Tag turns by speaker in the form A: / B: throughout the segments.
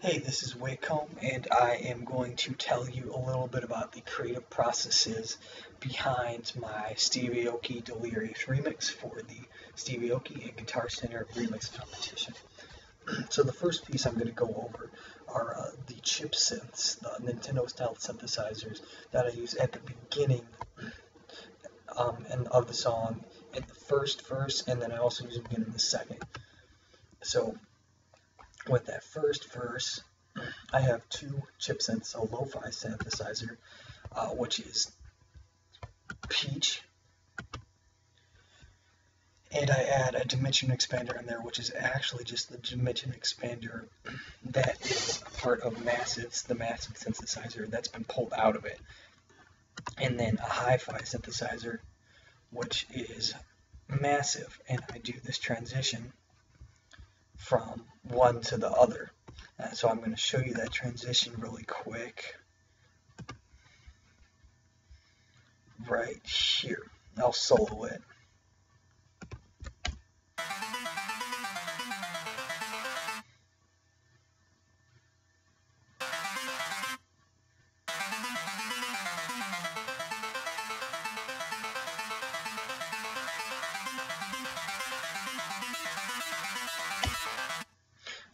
A: Hey, this is Wh1tcomb, and I am going to tell you a little bit about the creative processes behind my Aoki Delirious remix for the Aoki and Guitar Center remix competition. So the first piece I'm going to go over are the chip synths, the Nintendo style synthesizers that I use at the beginning of the song in the first verse, and then I also use them again in the second. So with that first verse, I have two chip synths, a lo-fi synthesizer, which is Peach, and I add a dimension expander in there, which is actually just the dimension expander that is a part of Massive's, the Massive synthesizer that's been pulled out of it. And then a hi-fi synthesizer, which is Massive, and I do this transition from one to the other. So I'm going to show you that transition really quick right here. I'll solo it.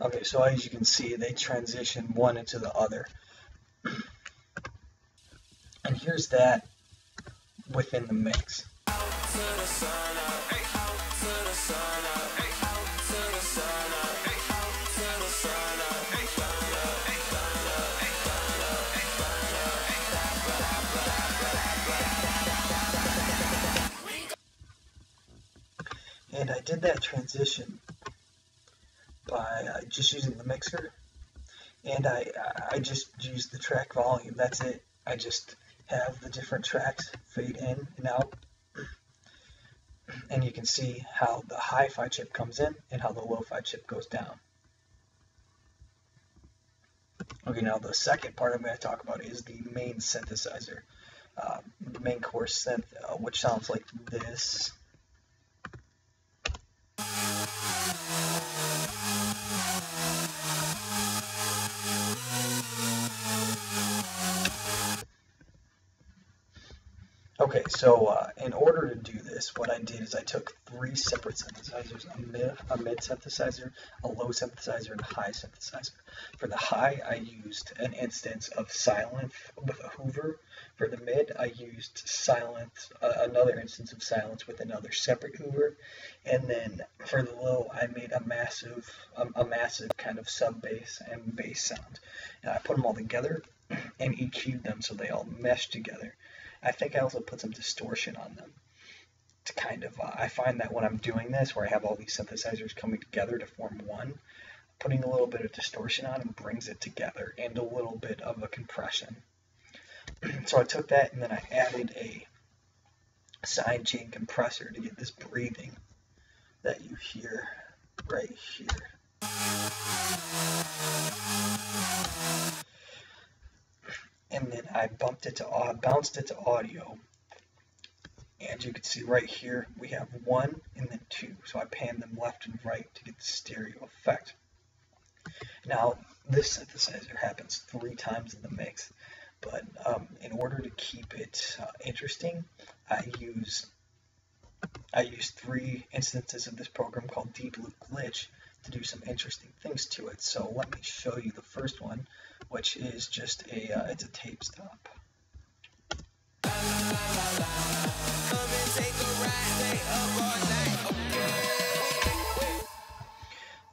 A: Okay, so as you can see, they transition one into the other. And here's that within the mix. And I did that transition by just using the mixer, and I just used the track volume. That's it. I just have the different tracks fade in and out, and you can see how the hi-fi chip comes in and how the lo-fi chip goes down. Okay, now the second part I'm going to talk about is the main synthesizer, the main core synth, which sounds like this. Okay, so in order to do this, what I did is I took three separate synthesizers, a mid synthesizer, a low synthesizer, and a high synthesizer. For the high, I used an instance of Silent with a Hoover. For the mid, I used Silent, another instance of Silence with another separate Hoover. And then for the low, I made a massive kind of sub bass and bass sound. And I put them all together and EQ'd them so they all mesh together. I think I also put some distortion on them to kind of, I find that when I'm doing this, where I have all these synthesizers coming together to form one, putting a little bit of distortion on them brings it together, and a little bit of a compression. So I took that and then I added a sidechain compressor to get this breathing that you hear right here. And then I bounced it to audio, and you can see right here we have 1 and then 2, so I pan them left and right to get the stereo effect. Now this synthesizer happens 3 times in the mix, but in order to keep it interesting, I use 3 instances of this program called Deep Loop Glitch to do some interesting things to it. So let me show you the first one, which is just it's a tape stop.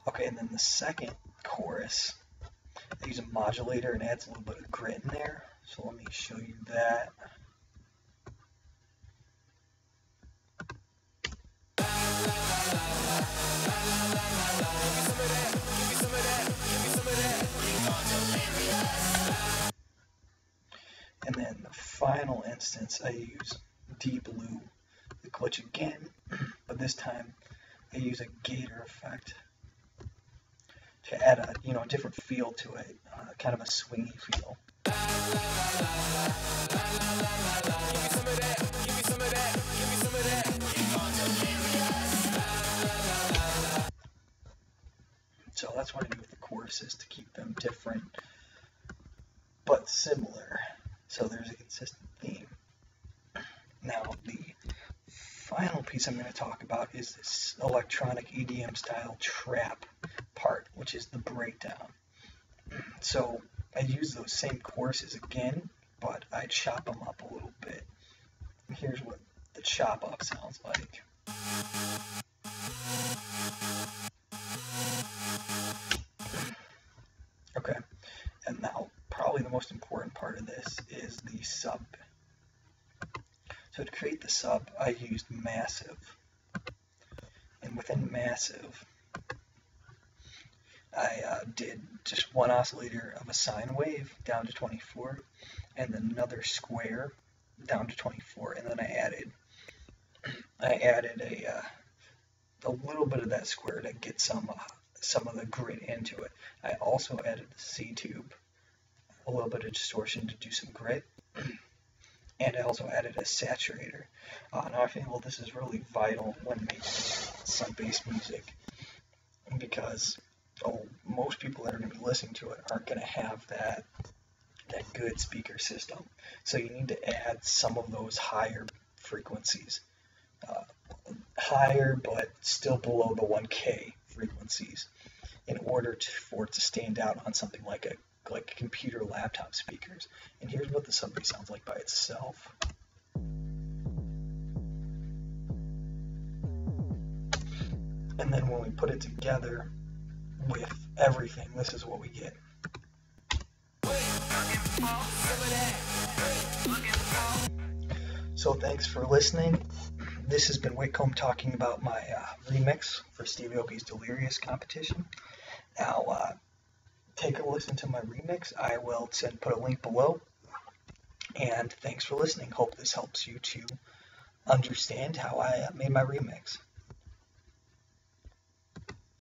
A: Okay, and then the second chorus, I use a modulator and adds a little bit of grit in there. So let me show you that. And then the final instance, I use Deep Loop the Glitch again, but this time I use a gator effect to add a different feel to it, kind of a swingy feel. So that's what I do with the choruses to keep them different but similar, so there's a consistent theme. Now, the final piece I'm going to talk about is this electronic EDM style trap part, which is the breakdown. So I use those same choruses again, but I chop them up a little bit. And here's what the chop up sounds like. Okay, and now probably the most important part of this is the sub. So to create the sub, I used Massive. And within Massive, I did just one oscillator of a sine wave down to 24, and then another square down to 24, and then I added a little bit of that square to get some of the grit into it. I also added the C tube, a little bit of distortion to do some grit. And I also added a saturator. Now I feel this is really vital when making sub-bass music, because most people that are going to be listening to it aren't going to have that good speaker system. So you need to add some of those higher frequencies, higher but still below the 1K frequencies, in order for it to stand out on something like computer laptop speakers. And here's what the sub-bass sounds like by itself. And then when we put it together with everything, this is what we get. So thanks for listening. This has been Wh1tcomb talking about my remix for Steve Aoki's Delirious competition. Now, take a listen to my remix. I will put a link below. And thanks for listening. Hope this helps you to understand how I made my remix.